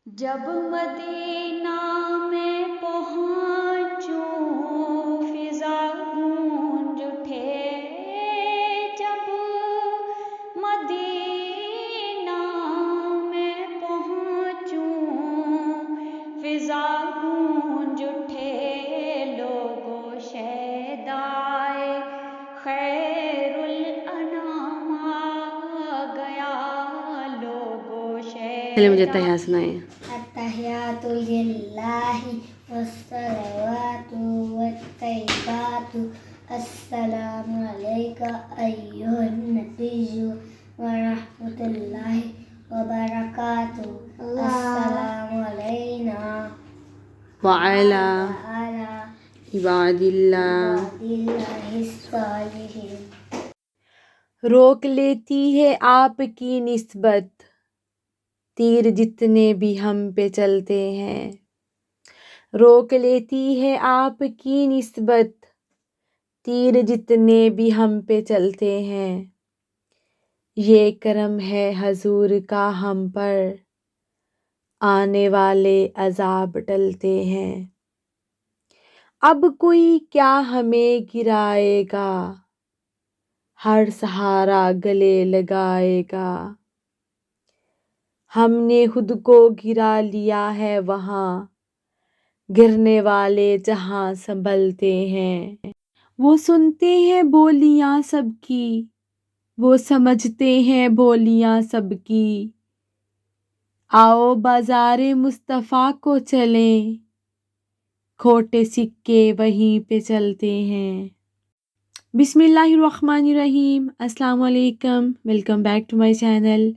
जब मदीना में पहुँचूं फिजा गूंज उठे। जब मदीना में पहुँचूं फिजा गूंज उठे। लोगो शहदाए खैरुल अनाम आ गया। लोगो चलिए मुझे तहिया सुनाए। अत्तहियातु लिल्लाहि वस्सलावातु वत्तय्यिबातु अस्सलामु अलैका अय्युहन नबिय्यु व रहमतुल्लाहि व बरकातुहू। अस्सलामु अलैना व अला अला इबादिल्लाह सालिहीन। रोक लेती है आपकी निस्बत तीर जितने भी हम पे चलते हैं। रोक लेती है आपकी निस्बत तीर जितने भी हम पे चलते हैं। ये करम है हजूर का हम पर आने वाले अजाब टलते हैं। अब कोई क्या हमें गिराएगा हर सहारा गले लगाएगा। हमने खुद को गिरा लिया है वहाँ गिरने वाले जहाँ संभलते हैं। वो सुनते हैं बोलियां सबकी वो समझते हैं बोलियां सबकी। आओ बाज़ारे मुस्तफ़ा को चलें खोटे सिक्के वहीं पे चलते हैं। बिस्मिल्लाहिर्रहमानिर्रहीम। अस्सलाम वालेकुम। Welcome back to my channel.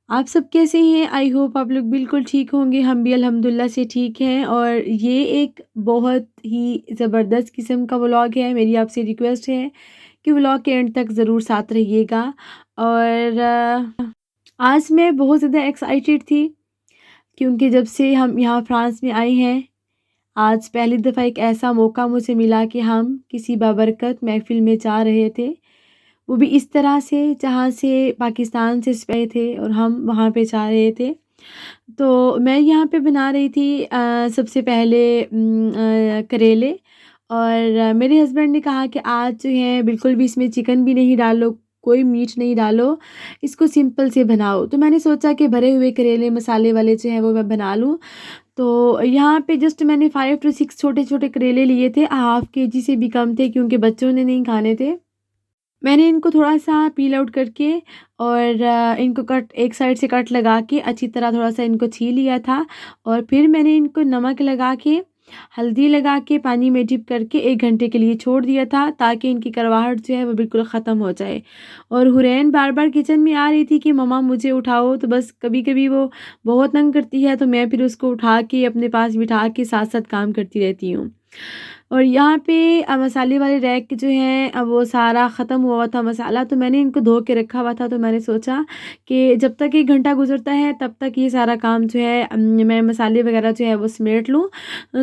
आप सब कैसे हैं? आई होप आप लोग बिल्कुल ठीक होंगे। हम भी अल्हम्दुलिल्लाह से ठीक हैं। और ये एक बहुत ही ज़बरदस्त किस्म का व्लॉग है। मेरी आपसे रिक्वेस्ट है कि व्लॉग के एंड तक ज़रूर साथ रहिएगा। और आज मैं बहुत ज़्यादा एक्साइटेड थी क्योंकि जब से हम यहाँ फ्रांस में आए हैं आज पहली दफ़ा एक ऐसा मौका मुझे मिला कि हम किसी बाबरकत महफ़िल में जा रहे थे, वो भी इस तरह से जहाँ से पाकिस्तान से गए थे और हम वहाँ पे जा रहे थे। तो मैं यहाँ पे बना रही थी सबसे पहले करेले। और मेरे हस्बैंड ने कहा कि आज जो है बिल्कुल भी इसमें चिकन भी नहीं डालो, कोई मीट नहीं डालो, इसको सिंपल से बनाओ। तो मैंने सोचा कि भरे हुए करेले मसाले वाले जो हैं वो मैं बना लूँ। तो यहाँ पे जस्ट मैंने 5 to 6 छोटे छोटे करेले लिए थे। हाफ़ केजी से भी कम थे क्योंकि बच्चों ने नहीं खाने थे। मैंने इनको थोड़ा सा पील आउट करके और इनको कट एक साइड से कट लगा के अच्छी तरह थोड़ा सा इनको छील लिया था। और फिर मैंने इनको नमक लगा के हल्दी लगा के पानी में डिप करके 1 घंटे के लिए छोड़ दिया था ताकि इनकी कड़वाहट जो है वो बिल्कुल ख़त्म हो जाए। और हुरैन बार बार किचन में आ रही थी कि मम्मा मुझे उठाओ। तो बस कभी कभी वो बहुत तंग करती है तो मैं फिर उसको उठा के अपने पास बिठा के साथ साथ काम करती रहती हूँ। और यहाँ पे मसाले वाले रैक जो हैं अब वो सारा ख़त्म हुआ था मसाला। तो मैंने इनको धो के रखा हुआ था। तो मैंने सोचा कि जब तक 1 घंटा गुजरता है तब तक ये सारा काम जो है मैं मसाले वगैरह जो है वो समेट लूँ।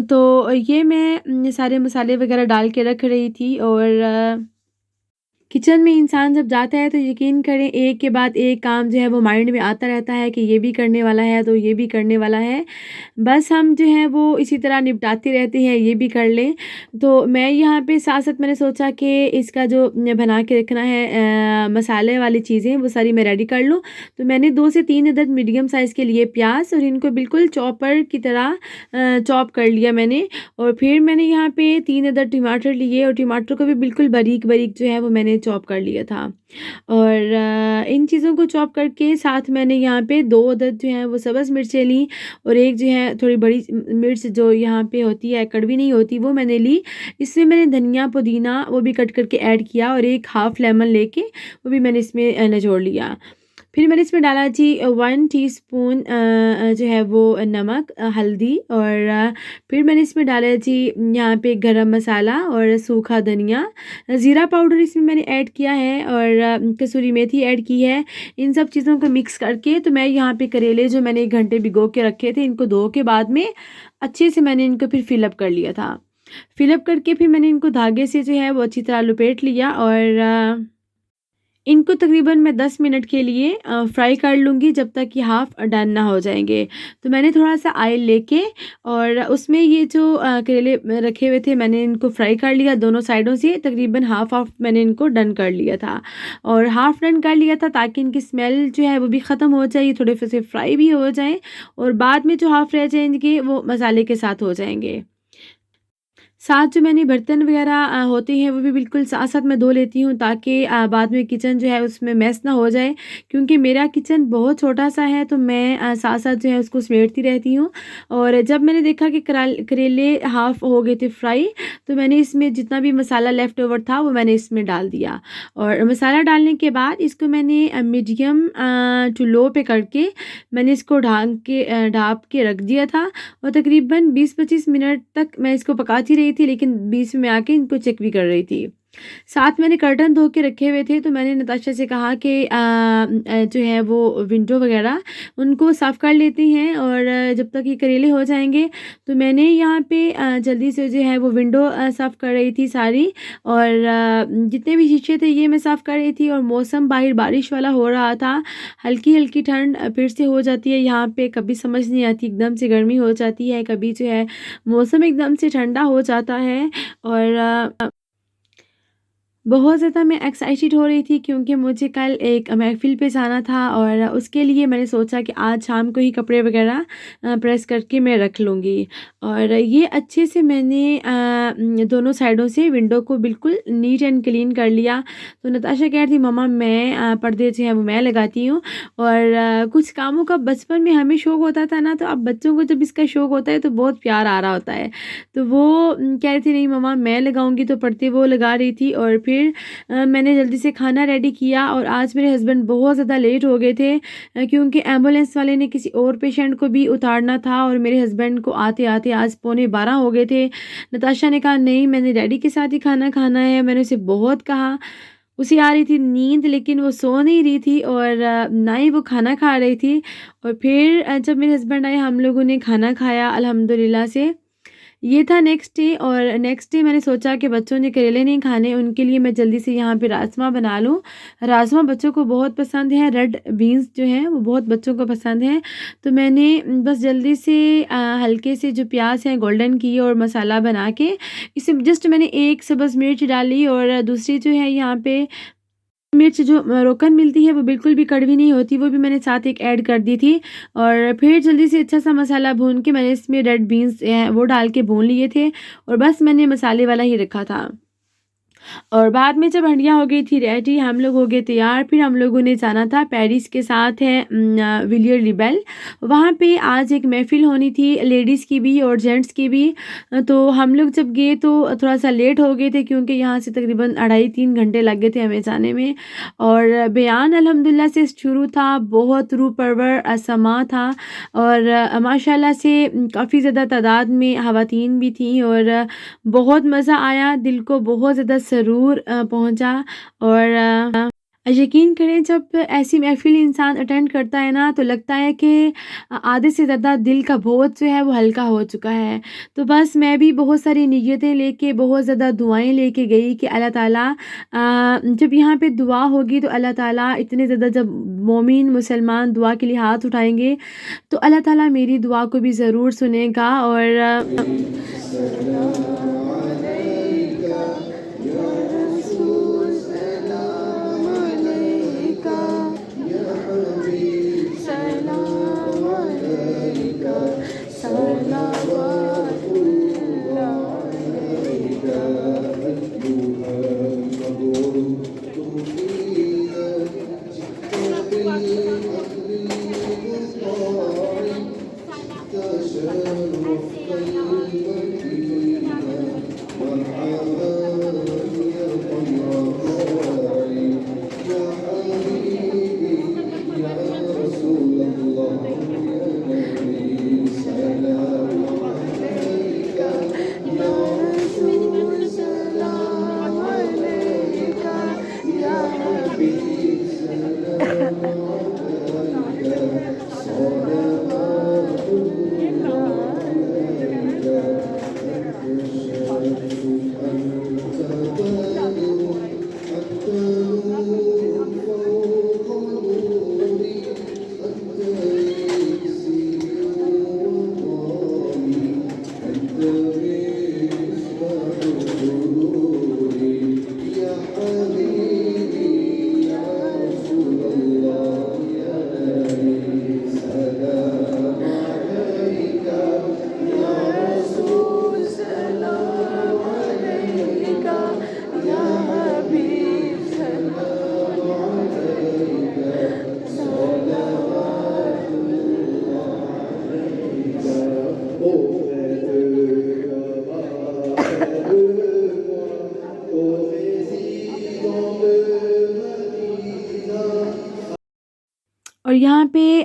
तो ये मैं सारे मसाले वगैरह डाल के रख रही थी। और किचन में इंसान जब जाता है तो यकीन करें एक के बाद एक काम जो है वो माइंड में आता रहता है कि ये भी करने वाला है तो ये भी करने वाला है। बस हम जो है वो इसी तरह निपटाते रहते हैं ये भी कर लें। तो मैं यहाँ पे साथ साथ मैंने सोचा कि इसका जो बना के रखना है मसाले वाली चीज़ें वो सारी मैं रेडी कर लूँ। तो मैंने 2 से 3 अदद मीडियम साइज़ के लिए प्याज और इनको बिल्कुल चॉपर की तरह चॉप कर लिया मैंने। और फिर मैंने यहाँ पे 3 अदद टमाटर लिए और टमाटर को भी बिल्कुल बारीक बारीक जो है वो मैंने चॉप कर लिया था। और इन चीज़ों को चॉप करके साथ मैंने यहाँ पे 2 अदद जो हैं वो सब्ज़ मिर्चें ली और एक जो है थोड़ी बड़ी मिर्च जो यहाँ पे होती है कड़वी नहीं होती वो मैंने ली। इसमें मैंने धनिया पुदीना वो भी कट करके ऐड किया और एक हाफ़ लेमन लेके वो भी मैंने इसमें निचोड़ लिया। फिर मैंने इसमें डाला जी 1 टीस्पून जो है वो नमक, हल्दी। और फिर मैंने इसमें डाला जी यहाँ पे गरम मसाला और सूखा धनिया, ज़ीरा पाउडर इसमें मैंने ऐड किया है और कसूरी मेथी ऐड की है। इन सब चीज़ों को मिक्स करके तो मैं यहाँ पे करेले जो मैंने 1 घंटे भिगो के रखे थे इनको धो के बाद में अच्छे से मैंने इनको फिर फिलअप कर लिया था। फिलअप करके फिर मैंने इनको धागे से जो है वो अच्छी तरह लपेट लिया। और इनको तकरीबन मैं 10 मिनट के लिए फ्राई कर लूँगी जब तक कि हाफ़ डन ना हो जाएंगे। तो मैंने थोड़ा सा ऑयल लेके और उसमें ये जो करेले रखे हुए थे मैंने इनको फ्राई कर लिया दोनों साइडों से, तकरीबन हाफ़ मैंने इनको डन कर लिया था और हाफ़ डन कर लिया था ताकि इनकी स्मेल जो है वो भी ख़त्म हो जाए, थोड़े से फ्राई भी हो जाएँ और बाद में जो हाफ़ रह जाएंगे वो मसाले के साथ हो जाएंगे। साथ जो मैंने बर्तन वगैरह होते हैं वो भी बिल्कुल साथ-साथ मैं धो लेती हूँ ताकि बाद में किचन जो है उसमें मेस ना हो जाए, क्योंकि मेरा किचन बहुत छोटा-सा है तो मैं साथ-साथ जो है उसको समेटती रहती हूँ। और जब मैंने देखा कि करेले हाफ़ हो गए थे फ्राई, तो मैंने इसमें जितना भी मसाला लेफ़्ट ओवर था वो मैंने इसमें डाल दिया और मसाला डालने के बाद इसको मैंने मीडियम टू लो पे करके मैंने इसको ढाँप के रख दिया था और तकरीबन 20-25 मिनट तक मैं इसको पकाती रही थी, लेकिन बीच में आके इनको चेक भी कर रही थी। साथ मैंने कर्टन धो के रखे हुए थे तो मैंने नताशा से कहा कि जो है वो विंडो वगैरह उनको साफ़ कर लेते हैं और जब तक ये करेले हो जाएंगे तो मैंने यहाँ पे जल्दी से जो है वो विंडो साफ़ कर रही थी सारी और जितने भी शीशे थे ये मैं साफ़ कर रही थी और मौसम बाहर बारिश वाला हो रहा था, हल्की-हल्की ठंड फिर से हो जाती है यहाँ पे, कभी समझ नहीं आती एकदम से गर्मी हो जाती है, कभी जो है मौसम एकदम से ठंडा हो जाता है और बहुत ज़्यादा मैं एक्साइटेड हो रही थी क्योंकि मुझे कल एक महफ़िल पे जाना था और उसके लिए मैंने सोचा कि आज शाम को ही कपड़े वग़ैरह प्रेस करके मैं रख लूँगी। और ये अच्छे से मैंने दोनों साइडों से विंडो को बिल्कुल नीट एंड क्लीन कर लिया। तो नताशा कह रही थी मम्मा मैं पर्दे जो हैं वो मैं लगाती हूँ और कुछ कामों का बचपन में हमें शौक होता था ना, तो अब बच्चों को जब इसका शौक होता है तो बहुत प्यार आ रहा होता है। तो वो कह रही थी नहीं मम्मा मैं लगाऊँगी, तो पर्दे वो लगा रही थी और फिर मैंने जल्दी से खाना रेडी किया और आज मेरे हस्बैंड बहुत ज़्यादा लेट हो गए थे क्योंकि एम्बुलेंस वाले ने किसी और पेशेंट को भी उतारना था और मेरे हस्बैंड को आते-आते आज पौने 12 हो गए थे। नताशा ने कहा नहीं मैंने डैडी के साथ ही खाना खाना है। मैंने उसे बहुत कहा, उसे आ रही थी नींद लेकिन वो सो नहीं रही थी और ना ही वो खाना खा रही थी। और फिर जब मेरे हस्बैंड आए हम लोगों ने खाना खाया अल्हम्दुलिल्लाह से। ये था नेक्स्ट डे और नेक्स्ट डे मैंने सोचा कि बच्चों ने करेले नहीं खाने, उनके लिए मैं जल्दी से यहाँ पे राजमा बना लूँ। राजमा बच्चों को बहुत पसंद है, रेड बीन्स जो हैं वो बहुत बच्चों को पसंद हैं। तो मैंने बस जल्दी से हल्के से जो प्याज हैं गोल्डन किए और मसाला बना के इसे जस्ट मैंने एक सब्ज़ मिर्च डाली और दूसरी जो है यहाँ पे मिर्च जो रोकन मिलती है वो बिल्कुल भी कड़वी नहीं होती, वो भी मैंने साथ एक ऐड कर दी थी। और फिर जल्दी से अच्छा सा मसाला भून के मैंने इसमें रेड बीन्स वो डाल के भून लिए थे और बस मैंने मसाले वाला ही रखा था। और बाद में जब हंडिया हो गई थी रेडी, हम लोग हो गए तैयार। फिर हम लोगों ने जाना था पेरिस के साथ है विलियर लिबेल, वहाँ पे आज एक महफ़िल होनी थी लेडीज़ की भी और जेंट्स की भी। तो हम लोग जब गए तो थोड़ा सा लेट हो गए थे क्योंकि यहाँ से तकरीबन 2.5-3 घंटे लग गए थे हमें जाने में। और बयान अल्हम्दुलिल्लाह से शुरू था, बहुत रूह परवर समा था और माशाल्लाह से काफ़ी ज़्यादा तादाद में ख़वातीन भी थीं और बहुत मज़ा आया, दिल को बहुत ज़्यादा सरूर पहुँचा। और यकीन करें जब ऐसी महफ़िल इंसान अटेंड करता है ना तो लगता है कि आधे से ज़्यादा दिल का बोझ जो है वो हल्का हो चुका है। तो बस मैं भी बहुत सारी नियतें लेके बहुत ज़्यादा दुआएं लेके गई कि अल्लाह ताला जब यहाँ पे दुआ होगी तो अल्लाह ताला इतने ज़्यादा जब मोमिन मुसलमान दुआ के लिए हाथ उठाएंगे तो अल्लाह ताला मेरी दुआ को भी ज़रूर सुनेगा।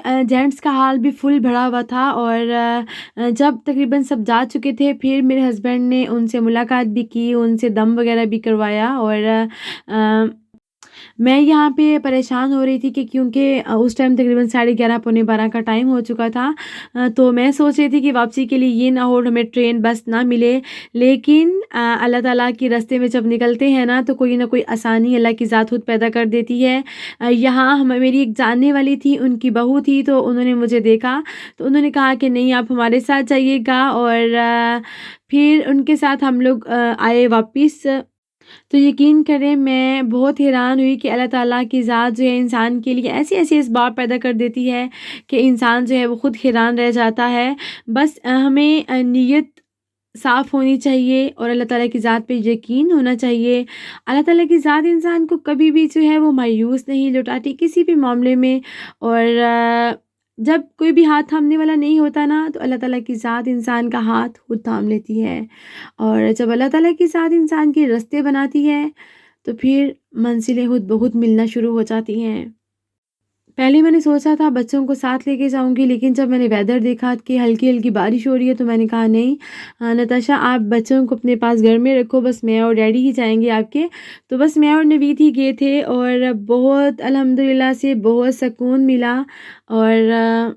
जेंट्स का हाल भी फुल भरा हुआ था और जब तकरीबन सब जा चुके थे फिर मेरे हस्बैंड ने उनसे मुलाकात भी की, उनसे दम वगैरह भी करवाया और मैं यहाँ पे परेशान हो रही थी कि क्योंकि उस टाइम तकरीबन 11:30 पौने 12 का टाइम हो चुका था। तो मैं सोच रही थी कि वापसी के लिए ये ना हो हमें ट्रेन बस ना मिले, लेकिन अल्लाह ताला के रास्ते में जब निकलते हैं ना तो कोई ना कोई आसानी अल्लाह की ज़ात खुद पैदा कर देती है। यहाँ हम मेरी एक जानने वाली थी, उनकी बहू थी, तो उन्होंने मुझे देखा तो उन्होंने कहा कि नहीं आप हमारे साथ जाइएगा और फिर उनके साथ हम लोग आए वापस। तो यकीन करें मैं बहुत हैरान हुई कि अल्लाह ताला की ज़ात जो है इंसान के लिए ऐसी-ऐसी असबाब पैदा कर देती है कि इंसान जो है वो खुद हैरान रह जाता है। बस हमें नीयत साफ़ होनी चाहिए और अल्लाह ताला की ज़ात पे यकीन होना चाहिए। अल्लाह ताला की ज़ात इंसान को कभी भी जो है वो मायूस नहीं लौटाती किसी भी मामले में और जब कोई भी हाथ थामने वाला नहीं होता ना तो अल्लाह ताला की ज़ात इंसान का हाथ खुद थाम लेती है और जब अल्लाह ताला की ज़ात इंसान के रास्ते बनाती है तो फिर मंजिलें खुद ब खुद मिलना शुरू हो जाती हैं। पहले मैंने सोचा था बच्चों को साथ लेके जाऊँगी, लेकिन जब मैंने वेदर देखा कि हल्की-हल्की बारिश हो रही है तो मैंने कहा नहीं नताशा आप बच्चों को अपने पास घर में रखो, बस मैं और डैडी ही जाएँगे आपके। तो बस मैं और नवीद ही गए थे और बहुत अल्हम्दुलिल्लाह से बहुत सुकून मिला और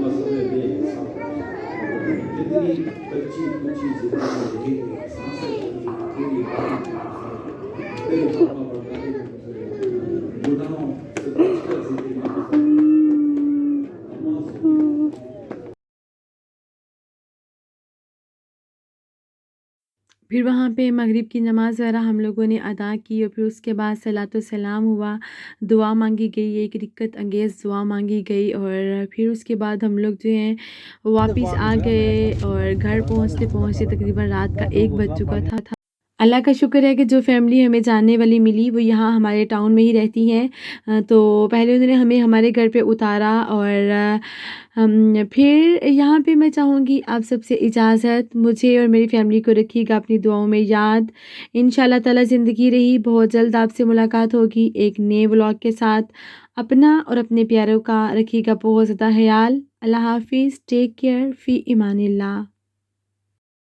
मसले बेहिसाब जितनी बच्ची कुची जिंदगी है सांसें तेरी बात तेरे बाबा बताए गुनाहों से बचकर जिंदगी फिर वहाँ पे मगरिब की नमाज़ वगैरह हम लोगों ने अदा की और फिर उसके बाद सलातो सलाम हुआ, दुआ मांगी गई, एक रिक्कत अंगेज़ दुआ मांगी गई और फिर उसके बाद हम लोग जो हैं वापस आ गए और घर पहुँचते तकरीबन रात का 1 बज चुका था। अल्लाह का शुक्र है कि जो फ़ैमिली हमें जानने वाली मिली वो यहाँ हमारे टाउन में ही रहती हैं। तो पहले उन्होंने हमें हमारे घर पे उतारा और फिर यहाँ पे मैं चाहूँगी आप सबसे इजाज़त, मुझे और मेरी फ़ैमिली को रखिएगा अपनी दुआओं में याद। इंशाल्लाह ताला ज़िंदगी रही बहुत जल्द आपसे मुलाकात होगी एक नए व्लॉग के साथ। अपना और अपने प्यारों का रखिएगा बहुत ज़्यादा ख़याल। अल्लाह हाफ़िज़, टेक केयर, फ़ी इमानिल्लाह।